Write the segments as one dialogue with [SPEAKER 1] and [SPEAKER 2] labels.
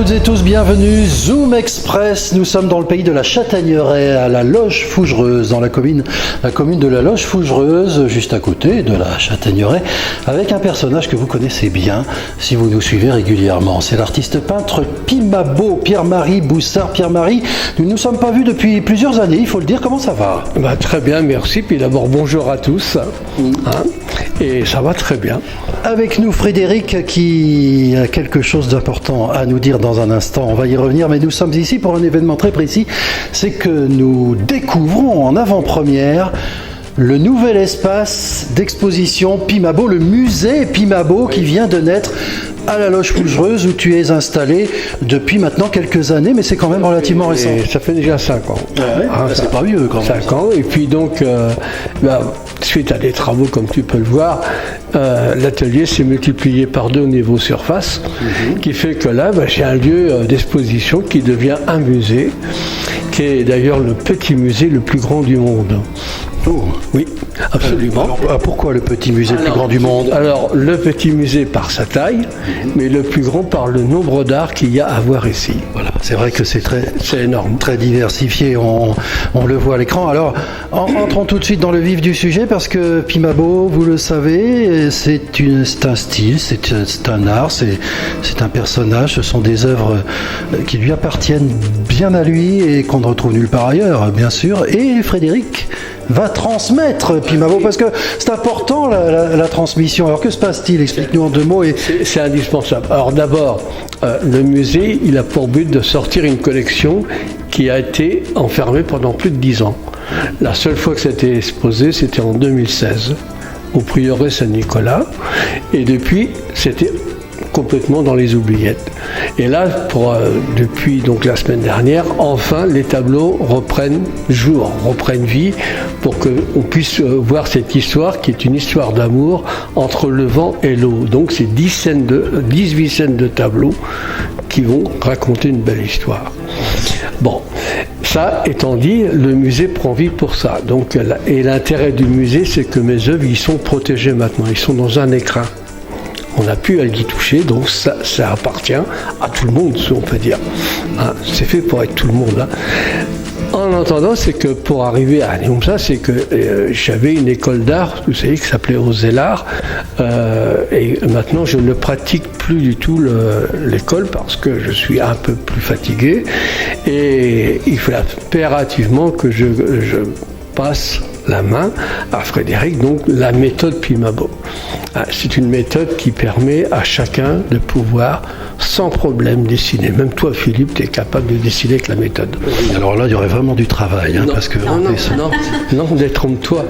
[SPEAKER 1] toutes et tous, bienvenue, Zoom Express. Nous sommes dans le pays de la Châtaigneraie, à la Loge-Fougereuse, dans la commune de la Loge-Fougereuse, juste à côté de la Châtaigneraie, avec un personnage que vous connaissez bien si vous nous suivez régulièrement. C'est l'artiste peintre Pimabo, Pierre-Marie Boussard. Pierre-Marie, nous ne nous sommes pas vus depuis plusieurs années, il faut le dire. Comment ça va?
[SPEAKER 2] Très bien, merci. Puis d'abord, bonjour à tous. Et ça va très bien.
[SPEAKER 1] Avec nous, Frédéric, qui a quelque chose d'important à nous dire dans un instant. On va y revenir, mais nous sommes ici pour un événement très précis. C'est que nous découvrons en avant-première le nouvel espace d'exposition Pimabo, le musée Pimabo qui vient de naître à la Loge-Fougereuse, où tu es installé depuis maintenant quelques années, mais c'est quand même relativement récent.
[SPEAKER 2] Et ça fait déjà 5 ans.
[SPEAKER 1] C'est pas vieux quand même.
[SPEAKER 2] 5 ans, et puis donc, suite à des travaux, comme tu peux le voir, l'atelier s'est multiplié par 2 au niveau surface, qui fait que là, j'ai un lieu d'exposition qui devient un musée, qui est d'ailleurs le petit musée le plus grand du monde.
[SPEAKER 1] Oh.
[SPEAKER 2] Oui, absolument.
[SPEAKER 1] Alors, pourquoi le petit musée le plus grand du monde?
[SPEAKER 2] Alors, le petit musée par sa taille, mais le plus grand par le nombre d'arts qu'il y a à voir ici.
[SPEAKER 1] Voilà, c'est vrai que c'est
[SPEAKER 2] énorme.
[SPEAKER 1] Très diversifié, on le voit à l'écran. Alors, entrons tout de suite dans le vif du sujet, parce que Pimabo, vous le savez, c'est un style, c'est un art, c'est un personnage, ce sont des œuvres qui lui appartiennent bien à lui et qu'on ne retrouve nulle part ailleurs, bien sûr. Et Frédéric va transmettre Pimabo, parce que c'est important la transmission. Alors que se passe-t-il? Explique-nous en 2 mots.
[SPEAKER 2] C'est indispensable. Alors d'abord, le musée, il a pour but de sortir une collection qui a été enfermée pendant plus de 10 ans. La seule fois que c'était exposé, c'était en 2016, au prieuré Saint-Nicolas, et depuis, c'était complètement dans les oubliettes. Et là, depuis donc la semaine dernière, enfin les tableaux reprennent vie, pour qu'on puisse voir cette histoire qui est une histoire d'amour entre le vent et l'eau. Donc c'est 18 scènes de tableaux qui vont raconter une belle histoire. Bon, ça étant dit, le musée prend vie pour ça. Donc, et l'intérêt du musée, c'est que mes œuvres, ils sont protégées maintenant, ils sont dans un écrin. On n'a plus à y toucher, donc ça appartient à tout le monde, on peut dire. C'est fait pour être tout le monde. Là. En entendant, c'est que pour arriver à aller comme ça, c'est que j'avais une école d'art, vous savez, qui s'appelait Ozellar, et maintenant je ne pratique plus du tout l'école parce que je suis un peu plus fatigué, et il faut impérativement que je passe la main à Frédéric, donc la méthode Pimabo. C'est une méthode qui permet à chacun de pouvoir sans problème dessiner. Même toi, Philippe, tu es capable de dessiner avec la méthode.
[SPEAKER 1] Oui, alors là, il y aurait vraiment du travail.
[SPEAKER 2] Non,
[SPEAKER 1] parce que
[SPEAKER 2] non, détrompe-toi.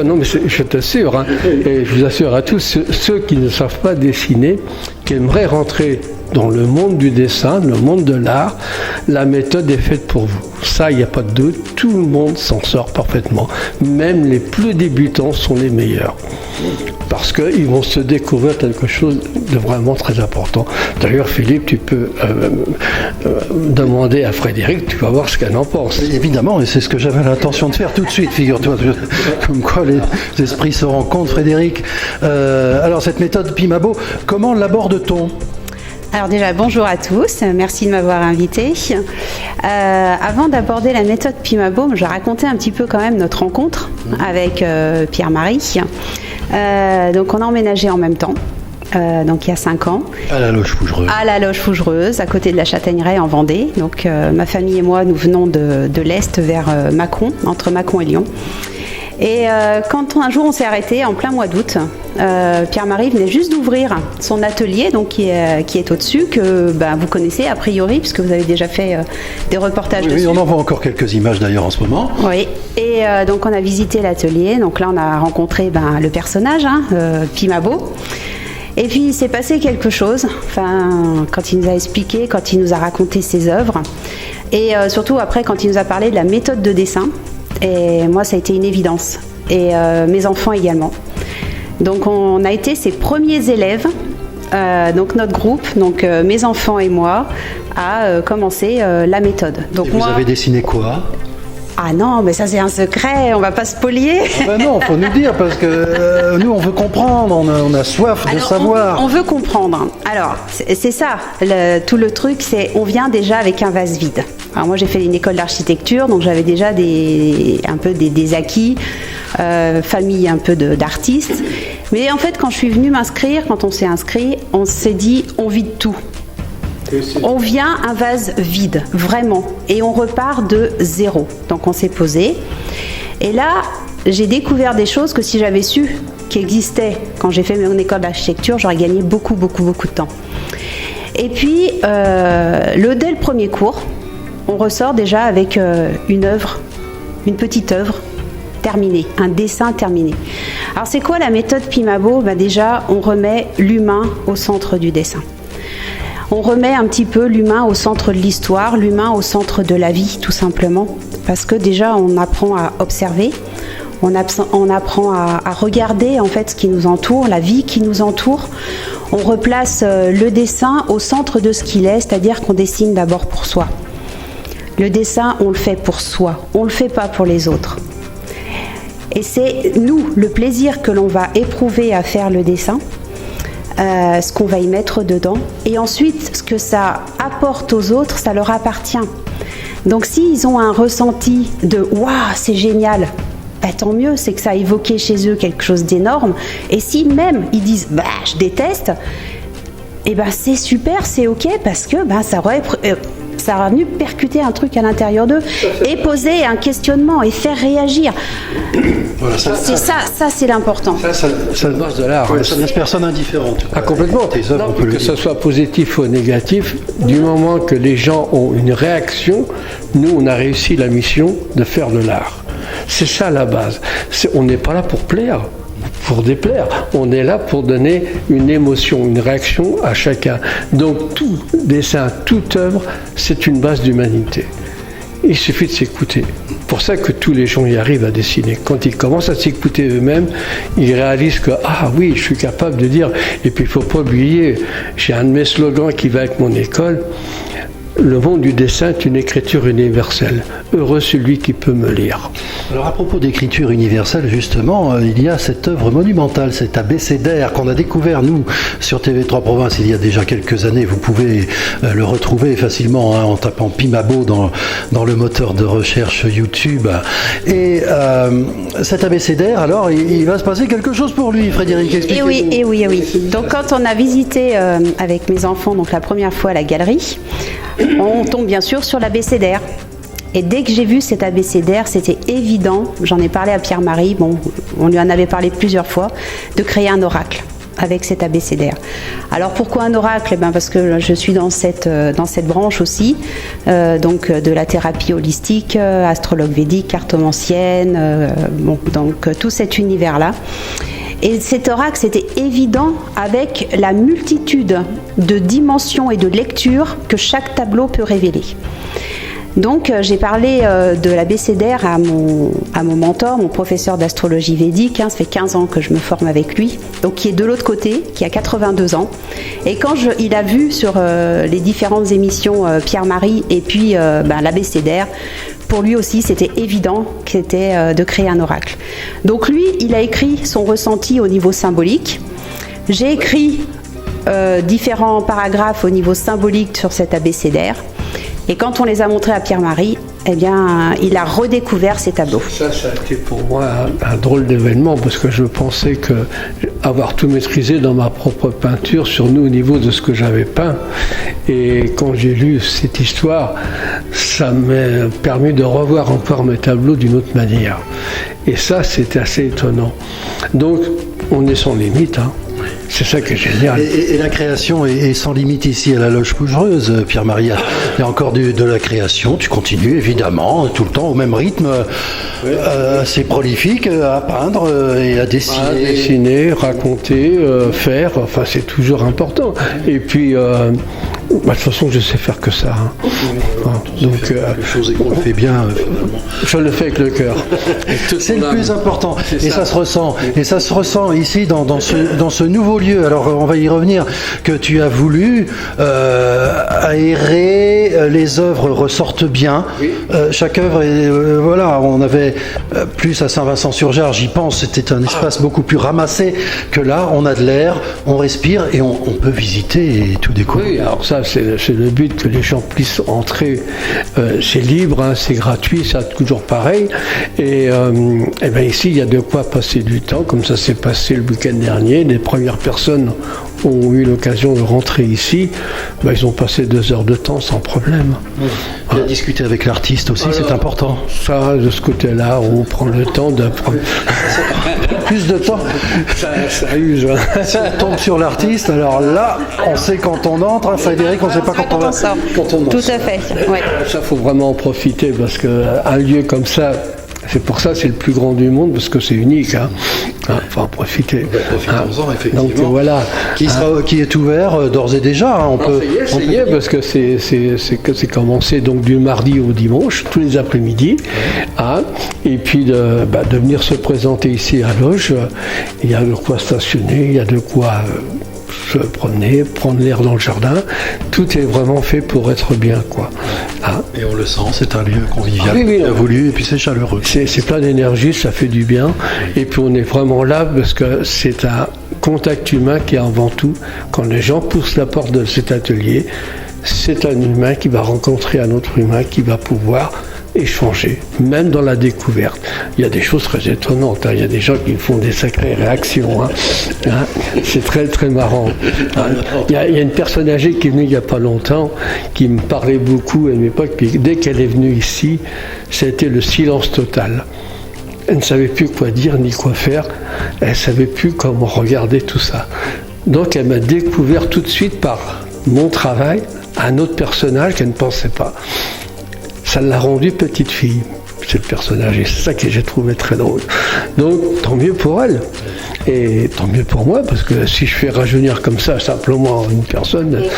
[SPEAKER 2] Non, mais je t'assure, et je vous assure à tous, ceux qui ne savent pas dessiner, qui aimeraient rentrer dans le monde du dessin, le monde de l'art, la méthode est faite pour vous. Ça, il n'y a pas de doute, tout le monde s'en sort parfaitement. Même les plus débutants sont les meilleurs. Parce qu'ils vont se découvrir quelque chose de vraiment très important. D'ailleurs, Philippe, tu peux demander à Frédéric, tu vas voir ce qu'elle en pense.
[SPEAKER 1] Évidemment, et c'est ce que j'avais l'intention de faire tout de suite, figure-toi. Comme quoi les esprits se rencontrent, Frédéric. Alors, cette méthode Pimabo, comment l'aborde-t-on ?
[SPEAKER 3] Alors déjà, bonjour à tous, merci de m'avoir invité. Avant d'aborder la méthode Pimabo, je vais raconter un petit peu quand même notre rencontre avec Pierre-Marie. Donc on a emménagé en même temps, donc il y a 5 ans.
[SPEAKER 1] À la Loge-Fougereuse. À la
[SPEAKER 3] Loge-Fougereuse, à côté de la Châtaigneraie en Vendée. Donc ma famille et moi, nous venons de l'Est vers Mâcon, entre Mâcon et Lyon. Et quand un jour on s'est arrêté en plein mois d'août, Pierre-Marie venait juste d'ouvrir son atelier, donc qui est au-dessus, que vous connaissez a priori, puisque vous avez déjà fait des reportages dessus.
[SPEAKER 1] Oui, on en voit encore quelques images d'ailleurs en ce moment.
[SPEAKER 3] Oui, et donc on a visité l'atelier, donc là on a rencontré le personnage, Pimabo. Et puis il s'est passé quelque chose, quand il nous a expliqué, quand il nous a raconté ses œuvres, et surtout après quand il nous a parlé de la méthode de dessin. Et moi, ça a été une évidence. Et mes enfants également. Donc, on a été ses premiers élèves. Donc, notre groupe, mes enfants et moi, a commencé la méthode. Donc,
[SPEAKER 1] et vous avez dessiné quoi ?
[SPEAKER 3] Ah non, mais ça c'est un secret, on va pas spolier.
[SPEAKER 1] Ben non, faut nous dire parce que nous on veut comprendre, on a soif de savoir.
[SPEAKER 3] On veut comprendre. Alors c'est ça, tout le truc, c'est on vient déjà avec un vase vide. Alors moi j'ai fait une école d'architecture, donc j'avais déjà un peu des acquis, famille un peu d'artistes. Mais en fait quand je suis venue m'inscrire, quand on s'est inscrit, on s'est dit on vide tout. On vient un vase vide, vraiment, et on repart de zéro. Donc on s'est posé, et là j'ai découvert des choses que si j'avais su qui existaient quand j'ai fait mon école d'architecture, j'aurais gagné beaucoup de temps. Et puis dès le premier cours, on ressort déjà avec une petite œuvre terminée, un dessin terminé. Alors c'est quoi la méthode Pimabo ? Déjà on remet l'humain au centre du dessin. On remet un petit peu l'humain au centre de l'histoire, l'humain au centre de la vie, tout simplement. Parce que déjà, on apprend à observer, on apprend à regarder en fait ce qui nous entoure, la vie qui nous entoure. On replace le dessin au centre de ce qu'il est, c'est-à-dire qu'on dessine d'abord pour soi. Le dessin, on le fait pour soi, on ne le fait pas pour les autres. Et c'est nous, le plaisir que l'on va éprouver à faire le dessin, ce qu'on va y mettre dedans, et ensuite ce que ça apporte aux autres, ça leur appartient. Donc s'ils ont un ressenti de waouh, c'est génial, tant mieux, c'est que ça a évoqué chez eux quelque chose d'énorme. Et si même ils disent je déteste, c'est super, c'est ok, parce que ça aura venu percuter un truc à l'intérieur d'eux et poser un questionnement et faire réagir.
[SPEAKER 1] Voilà,
[SPEAKER 3] ça c'est l'important.
[SPEAKER 2] Ça passe de l'art.
[SPEAKER 1] Ça ne laisse personne indifférent.
[SPEAKER 2] Complètement.
[SPEAKER 1] Tes œuvres,
[SPEAKER 2] que ce soit positif ou négatif, du moment que les gens ont une réaction, nous on a réussi la mission de faire de l'art. C'est ça la base. On n'est pas là pour plaire, pour déplaire. On est là pour donner une émotion, une réaction à chacun. Donc tout dessin, toute œuvre, c'est une base d'humanité. Il suffit de s'écouter. C'est pour ça que tous les gens y arrivent à dessiner. Quand ils commencent à s'écouter eux-mêmes, ils réalisent que oui, je suis capable de dire. Et puis il ne faut pas oublier, j'ai un de mes slogans qui va avec mon école. Le monde du dessin est une écriture universelle. Heureux celui qui peut me lire.
[SPEAKER 1] Alors à propos d'écriture universelle, justement, il y a cette œuvre monumentale, cet abécédaire qu'on a découvert, nous, sur TV3 Province, il y a déjà quelques années. Vous pouvez le retrouver facilement en tapant Pimabo dans le moteur de recherche YouTube. Et cet abécédaire, alors, il va se passer quelque chose pour lui, Frédéric, expliquez-nous.
[SPEAKER 3] Et oui. Donc quand on a visité avec mes enfants, donc la première fois la galerie, on tombe bien sûr sur l'abécédaire. Et dès que j'ai vu cet abécédaire, c'était évident, j'en ai parlé à Pierre-Marie, on lui en avait parlé plusieurs fois, de créer un oracle avec cet abécédaire. Alors pourquoi un oracle ? Parce que je suis dans cette branche aussi, donc de la thérapie holistique, astrologue védique, cartomancienne, donc tout cet univers-là. Et cet oracle, c'était évident avec la multitude de dimensions et de lectures que chaque tableau peut révéler. Donc j'ai parlé de l'abécédaire à mon mentor, mon professeur d'astrologie védique, ça fait 15 ans que je me forme avec lui, donc qui est de l'autre côté, qui a 82 ans. Et quand il a vu sur les différentes émissions Pierre-Marie et puis l'abécédaire, pour lui aussi, c'était évident que c'était de créer un oracle. Donc lui, il a écrit son ressenti au niveau symbolique. J'ai écrit différents paragraphes au niveau symbolique sur cet abécédaire. Et quand on les a montrés à Pierre-Marie, il a redécouvert ces tableaux.
[SPEAKER 2] Ça a été pour moi un drôle d'événement parce que je pensais que avoir tout maîtrisé dans ma propre peinture sur nous au niveau de ce que j'avais peint. Et quand j'ai lu cette histoire, ça m'a permis de revoir encore mes tableaux d'une autre manière. Et ça, c'était assez étonnant. Donc, on est sans limite, C'est ça qui est génial.
[SPEAKER 1] Et la création est sans limite ici à la Loge Pougereuse, Pierre-Marie. Il y a encore de la création, tu continues évidemment, tout le temps au même rythme, assez prolifique, à peindre et à dessiner.
[SPEAKER 2] À dessiner, raconter, faire, c'est toujours important. Et puis, De toute façon, je sais faire que ça. Hein. Donc,
[SPEAKER 1] quelque chose et qu'on le fait bien.
[SPEAKER 2] Je le fais avec le cœur.
[SPEAKER 1] C'est le plus important. Et ça se ressent. Et ça se ressent ici dans ce nouveau lieu. Alors on va y revenir, que tu as voulu aérer, les œuvres ressortent bien.
[SPEAKER 2] Oui.
[SPEAKER 1] Chaque œuvre est voilà, on avait plus à Saint-Vincent-sur-Gers, j'y pense, c'était un espace beaucoup plus ramassé que là. On a de l'air, on respire et on peut visiter et tout découvrir.
[SPEAKER 2] Oui, alors ça c'est le but, que les gens puissent entrer. C'est libre, hein, c'est gratuit, c'est toujours pareil. Et bien ici, il y a de quoi passer du temps, comme ça s'est passé le week-end dernier. Les premières personnes ont eu l'occasion de rentrer ici. Ben, ils ont passé 2 heures de temps sans problème.
[SPEAKER 1] Tu as discuté avec l'artiste aussi, c'est important.
[SPEAKER 2] Ça, de ce côté-là, on prend le temps de prendre
[SPEAKER 1] Plus de temps.
[SPEAKER 2] ça use. Hein.
[SPEAKER 1] Si on tombe sur l'artiste, alors là, on sait quand on entre, hein, Frédéric, on ne sait pas quand on
[SPEAKER 3] sort. Tout à fait. Ouais.
[SPEAKER 2] Ça, faut vraiment en profiter, parce qu'un lieu comme ça, c'est pour ça, c'est le plus grand du monde, parce que c'est unique. Hein. Faut en profiter.
[SPEAKER 1] Profitons-en, effectivement.
[SPEAKER 2] Donc voilà.
[SPEAKER 1] Qui est ouvert d'ores et déjà. Hein,
[SPEAKER 2] Ça y est, parce que c'est commencé donc du mardi au dimanche, tous les après-midi. Hein, et puis de venir se présenter ici à Loges. Il y a de quoi stationner, il y a de quoi se promener, prendre l'air dans le jardin. Tout est vraiment fait pour être bien, quoi. Hein.
[SPEAKER 1] Et on le sent, c'est un lieu convivial.
[SPEAKER 2] Oui,
[SPEAKER 1] on a voulu, et puis c'est chaleureux.
[SPEAKER 2] C'est plein d'énergie, ça fait du bien. Et puis on est vraiment là parce que c'est un contact humain qui est avant tout. Quand les gens poussent la porte de cet atelier, c'est un humain qui va rencontrer un autre humain qui va pouvoir échanger, même dans la découverte. Il y a des choses très étonnantes, hein. Il y a des gens qui font des sacrées réactions. Hein. Hein. C'est très très marrant. Hein. Il y a une personne âgée qui est venue il n'y a pas longtemps, qui me parlait beaucoup à une époque, puis dès qu'elle est venue ici, c'était le silence total. Elle ne savait plus quoi dire ni quoi faire, elle ne savait plus comment regarder tout ça. Donc elle m'a découvert tout de suite par mon travail un autre personnage qu'elle ne pensait pas. Ça l'a rendue petite fille, ce personnage, et c'est ça que j'ai trouvé très drôle. Donc, tant mieux pour elle, et tant mieux pour moi, parce que si je fais rajeunir comme ça, simplement une personne...
[SPEAKER 3] Et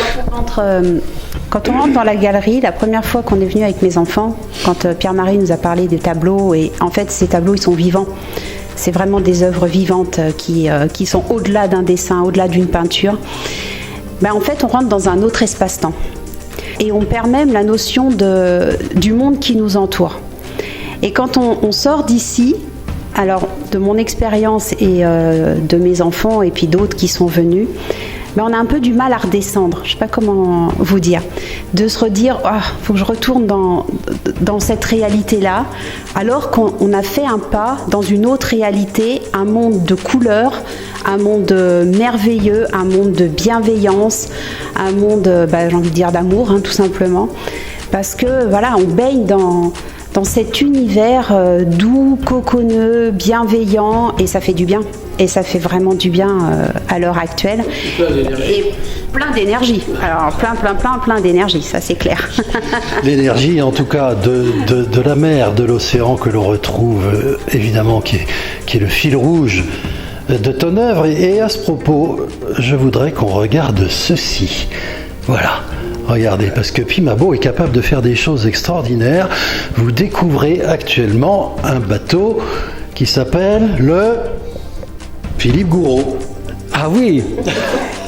[SPEAKER 3] quand on rentre dans la galerie, la première fois qu'on est venu avec mes enfants, quand Pierre-Marie nous a parlé des tableaux, et en fait, ces tableaux, ils sont vivants. C'est vraiment des œuvres vivantes qui sont au-delà d'un dessin, au-delà d'une peinture. Ben, en fait, on rentre dans un autre espace-temps. Et on perd même la notion du monde qui nous entoure. Et quand on sort d'ici, alors de mon expérience et de mes enfants et puis d'autres qui sont venus, ben on a un peu du mal à redescendre, je ne sais pas comment vous dire, de se redire « faut que je retourne dans cette réalité-là », alors qu'on a fait un pas dans une autre réalité, un monde de couleurs, un monde merveilleux, un monde de bienveillance, un monde, j'ai envie de dire, d'amour, hein, tout simplement, parce que voilà, on baigne dans cet univers doux, coconneux, bienveillant, et ça fait du bien. Et ça fait vraiment du bien à l'heure actuelle. Et plein d'énergie. Alors plein d'énergie, ça c'est clair.
[SPEAKER 1] L'énergie en tout cas de la mer, de l'océan que l'on retrouve évidemment qui est le fil rouge de ton œuvre. Et à ce propos, je voudrais qu'on regarde ceci. Voilà. Regardez, parce que Pimabo est capable de faire des choses extraordinaires. Vous découvrez actuellement un bateau qui s'appelle le Philippe Gouraud.
[SPEAKER 2] Ah oui.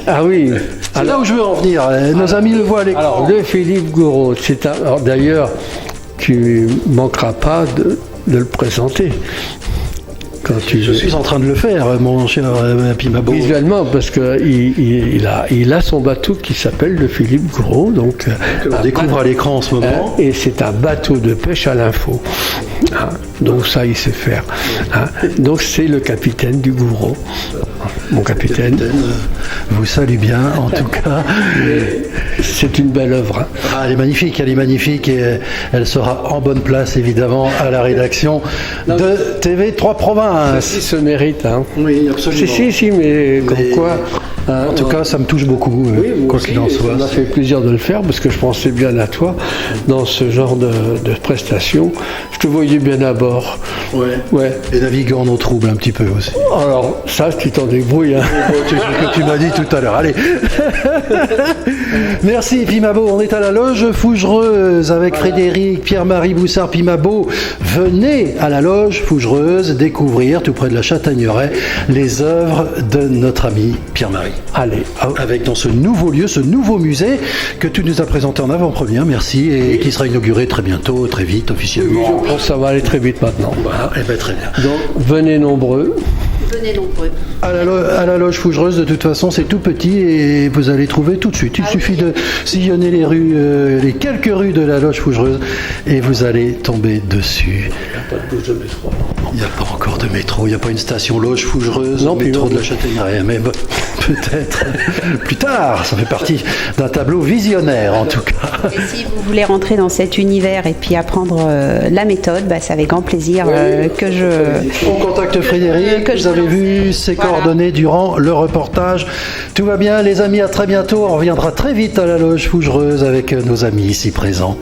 [SPEAKER 2] Ah oui.
[SPEAKER 1] C'est là où je veux en venir. Nos amis le voient à l'écran.
[SPEAKER 2] Alors, le Philippe Gouraud, d'ailleurs, tu manqueras pas de le présenter.
[SPEAKER 1] Je suis en train de le faire, mon cher Pimabo.
[SPEAKER 2] Visuellement, parce qu'il a son bateau qui s'appelle le Philippe Gouraud. Donc,
[SPEAKER 1] on découvre à l'écran en ce moment.
[SPEAKER 2] Et c'est un bateau de pêche à l'info. Hein, donc ça, il sait faire. Hein, donc c'est le capitaine du Gouraud. Mon capitaine.
[SPEAKER 1] Vous salue bien, en tout cas.
[SPEAKER 2] C'est une belle œuvre. Hein.
[SPEAKER 1] Ah, elle est magnifique et elle sera en bonne place, évidemment, à la rédaction de TV3 Province.
[SPEAKER 2] Ceci se mérite. Hein.
[SPEAKER 1] Oui, absolument.
[SPEAKER 2] Si, mais comme quoi...
[SPEAKER 1] En tout cas, ça me touche beaucoup, quoi qu'il en soit.
[SPEAKER 2] Ça m'a fait plaisir de le faire parce que je pensais bien à toi dans ce genre de prestations. Je te voyais bien à bord.
[SPEAKER 1] Ouais. Et naviguant en eau trouble un petit peu aussi.
[SPEAKER 2] Alors, ça, tu t'en débrouilles. débrouille. Hein.
[SPEAKER 1] C'est ce que tu m'as dit tout à l'heure. Allez. Merci Pimabo. On est à la loge Fougereuse avec Frédéric, Pierre-Marie Boussard, Pimabo. Venez à la loge Fougereuse découvrir, tout près de la Châtaigneraie, les œuvres de notre ami Pierre-Marie.
[SPEAKER 2] Allez.
[SPEAKER 1] Avec dans ce nouveau lieu, ce nouveau musée que tu nous as présenté en avant-première, merci, et qui sera inauguré très bientôt, très vite, officiellement.
[SPEAKER 2] Je pense que ça va aller très vite maintenant.
[SPEAKER 1] Voilà, et bien très bien.
[SPEAKER 2] Donc, venez nombreux.
[SPEAKER 3] Venez nombreux.
[SPEAKER 1] À la loge Fougereuse, de toute façon, c'est tout petit et vous allez trouver tout de suite. Il suffit de sillonner les rues, les quelques rues de la loge Fougereuse et vous allez tomber dessus. Il n'y a pas encore de métro, il n'y a pas une station loge Fougereuse,
[SPEAKER 2] non,
[SPEAKER 1] métro de la Châtaigneraie, mais bon, peut-être plus tard. Ça fait partie d'un tableau visionnaire en tout cas.
[SPEAKER 3] Et si vous voulez rentrer dans cet univers et puis apprendre la méthode, c'est avec grand plaisir que je...
[SPEAKER 1] On contacte Frédéric, vous avez vu ses coordonnées durant le reportage. Tout va bien les amis, à très bientôt. On reviendra très vite à la loge Fougereuse avec nos amis ici présents.